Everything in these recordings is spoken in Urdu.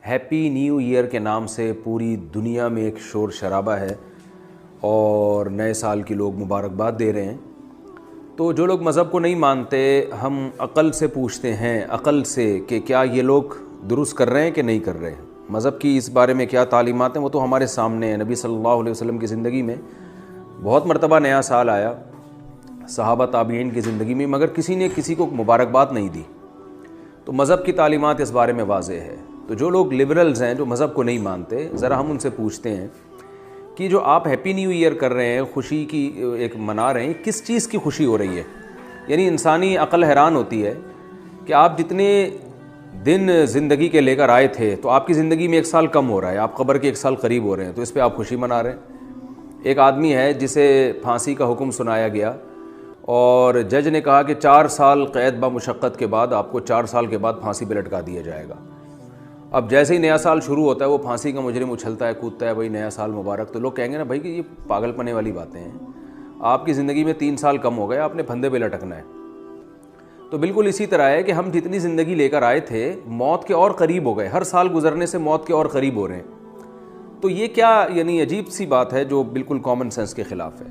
ہیپی نیو ایئر کے نام سے پوری دنیا میں ایک شور شرابہ ہے اور نئے سال کی لوگ مبارکباد دے رہے ہیں. تو جو لوگ مذہب کو نہیں مانتے، ہم عقل سے پوچھتے ہیں، عقل سے، کہ کیا یہ لوگ درست کر رہے ہیں کہ نہیں کر رہے ہیں. مذہب کی اس بارے میں کیا تعلیمات ہیں وہ تو ہمارے سامنے ہیں. نبی صلی اللہ علیہ وسلم کی زندگی میں بہت مرتبہ نیا سال آیا، صحابہ تابعین کی زندگی میں، مگر کسی نے کسی کو مبارکباد نہیں دی. تو مذہب کی تعلیمات اس بارے میں واضح ہے. تو جو لوگ لبرلز ہیں، جو مذہب کو نہیں مانتے، ذرا ہم ان سے پوچھتے ہیں کہ جو آپ ہیپی نیو ایئر کر رہے ہیں، خوشی کی ایک منا رہے ہیں، کس چیز کی خوشی ہو رہی ہے؟ یعنی انسانی عقل حیران ہوتی ہے کہ آپ جتنے دن زندگی کے لے کر آئے تھے تو آپ کی زندگی میں 1 سال کم ہو رہا ہے، آپ قبر کے 1 سال قریب ہو رہے ہیں، تو اس پہ آپ خوشی منا رہے ہیں. ایک آدمی ہے جسے پھانسی کا حکم سنایا گیا اور جج نے کہا کہ 4 سال قید بمشقت کے بعد آپ کو 4 سال کے بعد پھانسی پہ لٹکا دیا جائے گا. اب جیسے ہی نیا سال شروع ہوتا ہے وہ پھانسی کا مجرم اچھلتا ہے، کودتا ہے، بھائی نیا سال مبارک. تو لوگ کہیں گے نا بھائی کہ یہ پاگل پنے والی باتیں ہیں، آپ کی زندگی میں 3 سال کم ہو گئے، آپ نے پھندے پہ لٹکنا ہے. تو بالکل اسی طرح ہے کہ ہم جتنی زندگی لے کر آئے تھے موت کے اور قریب ہو گئے، ہر سال گزرنے سے موت کے اور قریب ہو رہے ہیں. تو یہ کیا یعنی عجیب سی بات ہے جو بالکل کامن سینس کے خلاف ہے.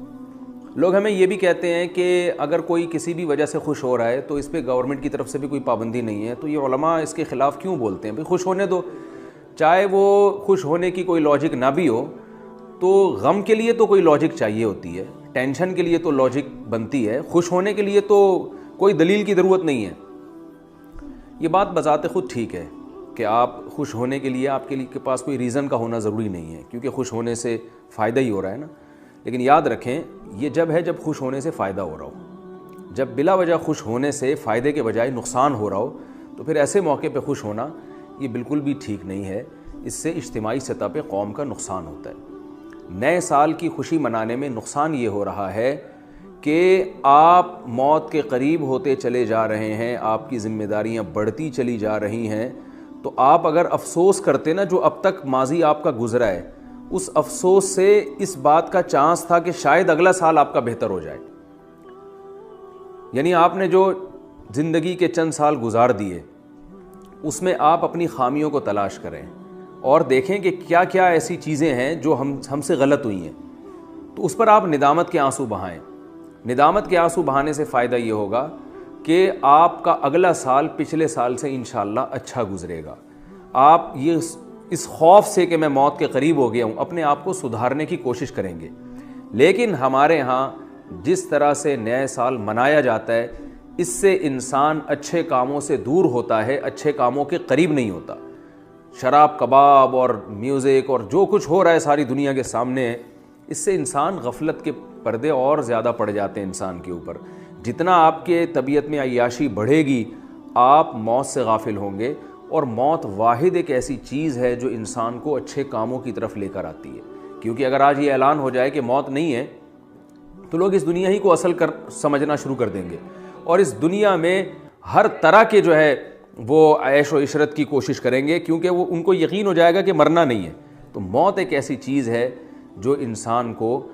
لوگ ہمیں یہ بھی کہتے ہیں کہ اگر کوئی کسی بھی وجہ سے خوش ہو رہا ہے تو اس پہ گورنمنٹ کی طرف سے بھی کوئی پابندی نہیں ہے. تو یہ علماء اس کے خلاف کیوں بولتے ہیں؟ بھئی خوش ہونے دو، چاہے وہ خوش ہونے کی کوئی لاجک نہ بھی ہو تو غم کے لیے تو کوئی لاجک چاہیے ہوتی ہے، ٹینشن کے لیے تو لاجک بنتی ہے، خوش ہونے کے لیے تو کوئی دلیل کی ضرورت نہیں ہے. یہ بات بذات خود ٹھیک ہے کہ آپ خوش ہونے کے لیے آپ کے پاس کوئی ریزن کا ہونا ضروری نہیں ہے، کیونکہ خوش ہونے سے فائدہ ہی ہو رہا ہے نا. لیکن یاد رکھیں یہ جب ہے جب خوش ہونے سے فائدہ ہو رہا ہو. جب بلا وجہ خوش ہونے سے فائدے کے بجائے نقصان ہو رہا ہو تو پھر ایسے موقع پہ خوش ہونا یہ بالکل بھی ٹھیک نہیں ہے. اس سے اجتماعی سطح پہ قوم کا نقصان ہوتا ہے. نئے سال کی خوشی منانے میں نقصان یہ ہو رہا ہے کہ آپ موت کے قریب ہوتے چلے جا رہے ہیں، آپ کی ذمہ داریاں بڑھتی چلی جا رہی ہیں. تو آپ اگر افسوس کرتے نا جو اب تک ماضی آپ کا گزرا ہے، اس افسوس سے اس بات کا چانس تھا کہ شاید اگلا سال آپ کا بہتر ہو جائے. یعنی آپ نے جو زندگی کے چند سال گزار دیے اس میں آپ اپنی خامیوں کو تلاش کریں اور دیکھیں کہ کیا کیا ایسی چیزیں ہیں جو ہم سے غلط ہوئی ہیں. تو اس پر آپ ندامت کے آنسو بہائیں. ندامت کے آنسو بہانے سے فائدہ یہ ہوگا کہ آپ کا اگلا سال پچھلے سال سے انشاءاللہ اچھا گزرے گا. آپ یہ اس خوف سے کہ میں موت کے قریب ہو گیا ہوں اپنے آپ کو سدھارنے کی کوشش کریں گے. لیکن ہمارے ہاں جس طرح سے نئے سال منایا جاتا ہے اس سے انسان اچھے کاموں سے دور ہوتا ہے، اچھے کاموں کے قریب نہیں ہوتا. شراب کباب اور میوزک اور جو کچھ ہو رہا ہے ساری دنیا کے سامنے، اس سے انسان غفلت کے پردے اور زیادہ پڑ جاتے ہیں انسان کے اوپر. جتنا آپ کے طبیعت میں عیاشی بڑھے گی آپ موت سے غافل ہوں گے. اور موت واحد ایک ایسی چیز ہے جو انسان کو اچھے کاموں کی طرف لے کر آتی ہے. کیونکہ اگر آج یہ اعلان ہو جائے کہ موت نہیں ہے تو لوگ اس دنیا ہی کو اصل سمجھنا شروع کر دیں گے اور اس دنیا میں ہر طرح کے جو ہے وہ عیش و عشرت کی کوشش کریں گے، کیونکہ وہ ان کو یقین ہو جائے گا کہ مرنا نہیں ہے. تو موت ایک ایسی چیز ہے جو انسان کو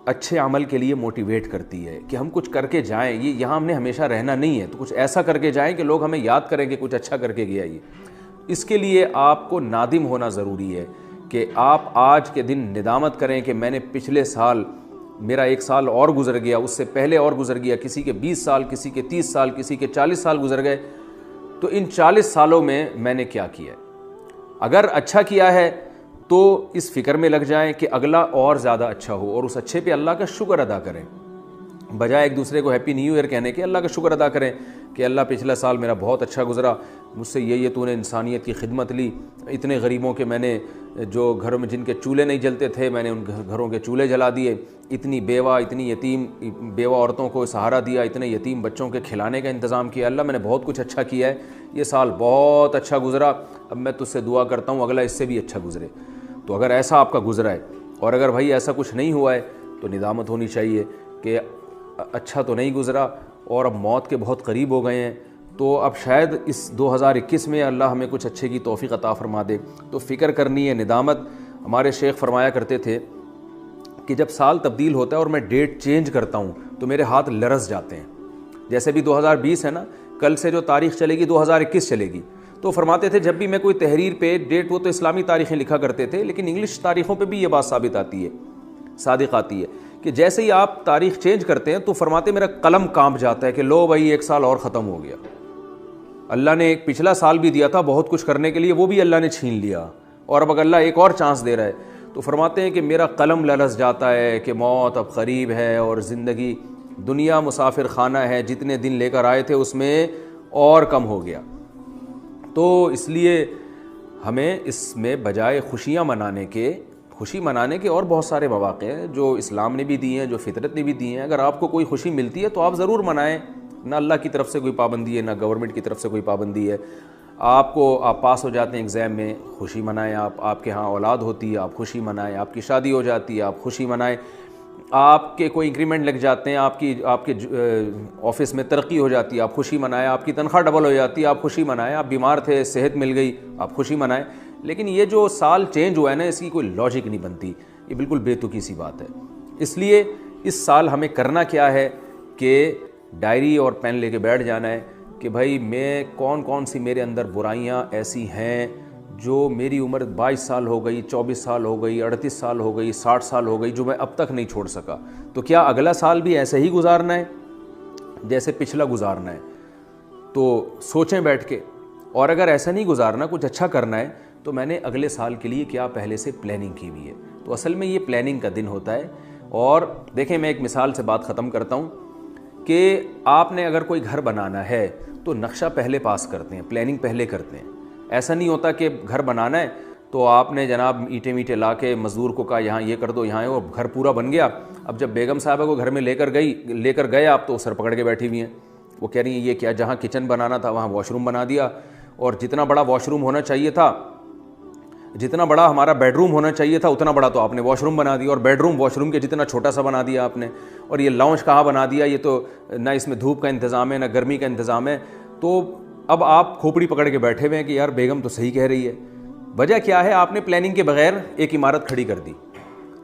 اچھے عمل کے لیے موٹیویٹ کرتی ہے کہ ہم کچھ کر کے جائیں. یہ یہاں ہم نے ہمیشہ رہنا نہیں ہے، تو کچھ ایسا کر کے جائیں کہ لوگ ہمیں یاد کریں کہ کچھ اچھا کر کے گیا. یہ اس کے لیے آپ کو نادم ہونا ضروری ہے کہ آپ آج کے دن ندامت کریں کہ میں نے پچھلے سال میرا 1 سال اور گزر گیا، اس سے پہلے اور گزر گیا، کسی کے 20 سال، کسی کے 30 سال، کسی کے 40 سال گزر گئے. تو ان 40 سالوں میں نے کیا کیا ہے؟ اگر اچھا کیا ہے تو اس فکر میں لگ جائیں کہ اگلا اور زیادہ اچھا ہو اور اس اچھے پہ اللہ کا شکر ادا کریں. بجائے ایک دوسرے کو ہیپی نیو ایئر کہنے کے اللہ کا شکر ادا کریں کہ اللہ پچھلا سال میرا بہت اچھا گزرا، مجھ سے یہ تو نے انسانیت کی خدمت لی، اتنے غریبوں کے میں نے جو گھروں میں جن کے چولہے نہیں جلتے تھے میں نے ان گھروں کے چولہے جلا دیے، اتنی بیوہ اتنی یتیم بیوہ عورتوں کو سہارا دیا، اتنے یتیم بچوں کے کھلانے کا انتظام کیا. اللہ میں نے بہت کچھ اچھا کیا ہے، یہ سال بہت اچھا گزرا، اب میں تجھ سے دعا کرتا ہوں اگلا اس سے بھی اچھا گزرے. تو اگر ایسا آپ کا گزرا ہے اور اگر بھائی ایسا کچھ نہیں ہوا ہے تو ندامت ہونی چاہیے کہ اچھا تو نہیں گزرا اور اب موت کے بہت قریب ہو گئے ہیں، تو اب شاید اس 2021 میں اللہ ہمیں کچھ اچھے کی توفیق عطا فرما دے. تو فکر کرنی ہے، ندامت. ہمارے شیخ فرمایا کرتے تھے کہ جب سال تبدیل ہوتا ہے اور میں ڈیٹ چینج کرتا ہوں تو میرے ہاتھ لرز جاتے ہیں. جیسے بھی 2020 ہے نا، کل سے جو تاریخ چلے گی 2021 چلے گی، تو فرماتے تھے جب بھی میں کوئی تحریر پہ ڈیٹ، وہ تو اسلامی تاریخیں لکھا کرتے تھے لیکن انگلش تاریخوں پہ بھی یہ بات ثابت آتی ہے، صادق آتی ہے کہ جیسے ہی آپ تاریخ چینج کرتے ہیں تو فرماتے میرا قلم کانپ جاتا ہے کہ لو بھائی 1 سال اور ختم ہو گیا، اللہ نے ایک پچھلا سال بھی دیا تھا بہت کچھ کرنے کے لیے، وہ بھی اللہ نے چھین لیا، اور اب اگر اللہ ایک اور چانس دے رہا ہے، تو فرماتے ہیں کہ میرا قلم لرز جاتا ہے کہ موت اب قریب ہے اور زندگی دنیا مسافر خانہ ہے، جتنے دن لے کر آئے تھے اس میں اور کم ہو گیا۔ تو اس لیے ہمیں اس میں بجائے خوشی منانے کے اور بہت سارے مواقع ہیں جو اسلام نے بھی دیے ہیں، جو فطرت نے بھی دیے ہیں۔ اگر آپ کو کوئی خوشی ملتی ہے تو آپ ضرور منائیں، نہ اللہ کی طرف سے کوئی پابندی ہے، نہ گورنمنٹ کی طرف سے کوئی پابندی ہے۔ آپ پاس ہو جاتے ہیں ایگزام میں، خوشی منائیں، آپ کے ہاں اولاد ہوتی ہے آپ خوشی منائیں، آپ کی شادی ہو جاتی ہے آپ خوشی منائیں، آپ کے کوئی انکریمنٹ لگ جاتے ہیں، آپ کے آفس میں ترقی ہو جاتی ہے آپ خوشی منائیں، آپ کی تنخواہ ڈبل ہو جاتی ہے آپ خوشی منائیں، آپ بیمار تھے صحت مل گئی آپ خوشی منائیں۔ لیکن یہ جو سال چینج ہوا ہے نا، اس کی کوئی لاجک نہیں بنتی، یہ بالکل بے تکی سی بات ہے۔ اس لیے اس سال ہمیں کرنا کیا ہے کہ ڈائری اور پین لے کے بیٹھ جانا ہے کہ بھائی میں کون سی میرے اندر برائیاں ایسی ہیں جو میری عمر 22 سال ہو گئی، 24 سال ہو گئی، 38 سال ہو گئی، 60 سال ہو گئی، جو میں اب تک نہیں چھوڑ سکا، تو کیا اگلا سال بھی ایسے ہی گزارنا ہے جیسے پچھلا گزارنا ہے؟ تو سوچیں بیٹھ کے، اور اگر ایسا نہیں گزارنا، کچھ اچھا کرنا ہے، تو میں نے اگلے سال کے لیے کیا پہلے سے پلاننگ کی ہوئی ہے۔ تو اصل میں یہ پلاننگ کا دن ہوتا ہے۔ اور دیکھیں میں ایک مثال سے بات ختم کرتا ہوں کہ آپ نے اگر کوئی گھر بنانا ہے تو نقشہ پہلے پاس کرتے ہیں، پلاننگ پہلے کرتے ہیں۔ ایسا نہیں ہوتا کہ گھر بنانا ہے تو آپ نے جناب اینٹیں لا کے مزدور کو کہا یہاں یہ کر دو، یہاں وہ گھر پورا بن گیا، اب جب بیگم صاحبہ کو گھر میں لے کر گئے آپ، تو سر پکڑ کے بیٹھی ہوئی ہیں، وہ کہہ رہی ہیں یہ کیا، جہاں کچن بنانا تھا وہاں واش روم بنا دیا، اور جتنا بڑا واش روم ہونا چاہیے تھا، جتنا بڑا ہمارا بیڈ روم ہونا چاہیے تھا اتنا بڑا تو آپ نے واش روم بنا دیا، اور بیڈ روم واش روم کے جتنا چھوٹا سا بنا دیا آپ نے، اور یہ لاؤنج کہاں بنا دیا، یہ تو نہ اس میں دھوپ کا انتظام ہے نہ گرمی کا انتظام ہے۔ تو اب آپ کھوپڑی پکڑ کے بیٹھے ہوئے ہیں کہ یار بیگم تو صحیح کہہ رہی ہے۔ وجہ کیا ہے؟ آپ نے پلاننگ کے بغیر ایک عمارت کھڑی کر دی۔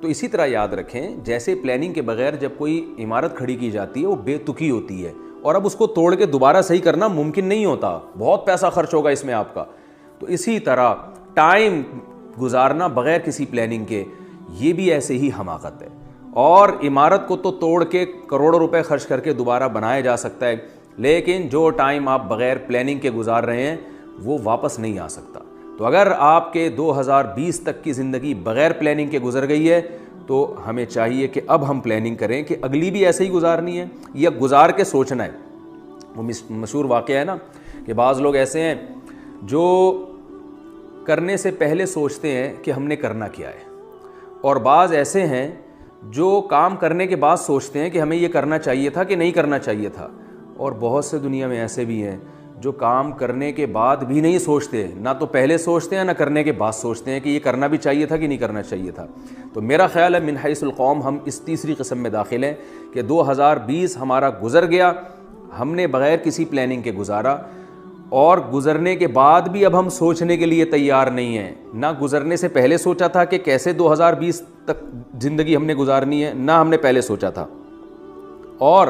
تو اسی طرح یاد رکھیں، جیسے پلاننگ کے بغیر جب کوئی عمارت کھڑی کی جاتی ہے وہ بے تکی ہوتی ہے، اور اب اس کو توڑ کے دوبارہ صحیح کرنا ممکن نہیں ہوتا، بہت پیسہ خرچ ہوگا اس میں آپ کا۔ تو اسی طرح ٹائم گزارنا بغیر کسی پلاننگ کے، یہ بھی ایسے ہی حماقت ہے۔ اور عمارت کو تو توڑ کے کروڑوں روپے خرچ کر کے دوبارہ بنایا جا سکتا ہے، لیکن جو ٹائم آپ بغیر پلاننگ کے گزار رہے ہیں وہ واپس نہیں آ سکتا۔ تو اگر آپ کے 2020 تک کی زندگی بغیر پلاننگ کے گزر گئی ہے تو ہمیں چاہیے کہ اب ہم پلاننگ کریں کہ اگلی بھی ایسے ہی گزارنی ہے، یا گزار کے سوچنا ہے۔ وہ مشہور واقعہ ہے نا کہ بعض لوگ ایسے ہیں جو کرنے سے پہلے سوچتے ہیں کہ ہم نے کرنا کیا ہے، اور بعض ایسے ہیں جو کام کرنے کے بعد سوچتے ہیں کہ ہمیں یہ کرنا چاہیے تھا کہ نہیں کرنا چاہیے تھا، اور بہت سے دنیا میں ایسے بھی ہیں جو کام کرنے کے بعد بھی نہیں سوچتے، نہ تو پہلے سوچتے ہیں نہ کرنے کے بعد سوچتے ہیں کہ یہ کرنا بھی چاہیے تھا کہ نہیں کرنا چاہیے تھا۔ تو میرا خیال ہے من حیث القوم ہم اس تیسری قسم میں داخل ہیں کہ 2020 ہمارا گزر گیا، ہم نے بغیر کسی پلاننگ کے گزارا، اور گزرنے کے بعد بھی اب ہم سوچنے کے لیے تیار نہیں ہیں۔ نہ گزرنے سے پہلے سوچا تھا کہ کیسے 2020 تک زندگی ہم نے گزارنی ہے، نہ ہم نے پہلے سوچا تھا، اور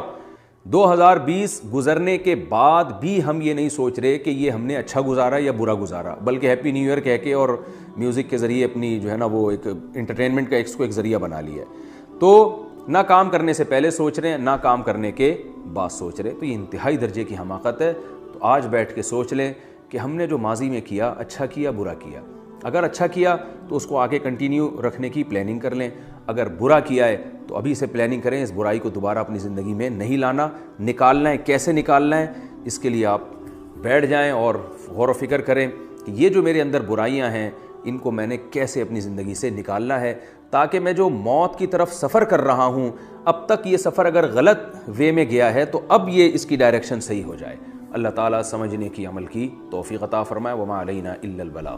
2020 گزرنے کے بعد بھی ہم یہ نہیں سوچ رہے کہ یہ ہم نے اچھا گزارا یا برا گزارا، بلکہ ہیپی نیو ایئر کہہ کے اور میوزک کے ذریعے اپنی جو ہے نا وہ ایک انٹرٹینمنٹ کا ایک ذریعہ بنا لیا ہے۔ تو نہ کام کرنے سے پہلے سوچ رہے ہیں، نہ کام کرنے کے بعد سوچ رہے، تو یہ انتہائی درجے کی حماقت ہے۔ تو آج بیٹھ کے سوچ لیں کہ ہم نے جو ماضی میں کیا، اچھا کیا برا کیا۔ اگر اچھا کیا تو اس کو آگے کنٹینیو رکھنے کی پلاننگ کر لیں، اگر برا کیا ہے تو ابھی سے پلاننگ کریں، اس برائی کو دوبارہ اپنی زندگی میں نہیں لانا، نکالنا ہے۔ کیسے نکالنا ہے؟ اس کے لیے آپ بیٹھ جائیں اور غور و فکر کریں کہ یہ جو میرے اندر برائیاں ہیں ان کو میں نے کیسے اپنی زندگی سے نکالنا ہے، تاکہ میں جو موت کی طرف سفر کر رہا ہوں، اب تک یہ سفر اگر غلط وے میں گیا ہے تو اب یہ اس کی ڈائریکشن صحیح ہو جائے۔ اللہ تعالیٰ سمجھنے کی، عمل کی توفیق عطا فرمائے۔ وما علینا الا البلاغ۔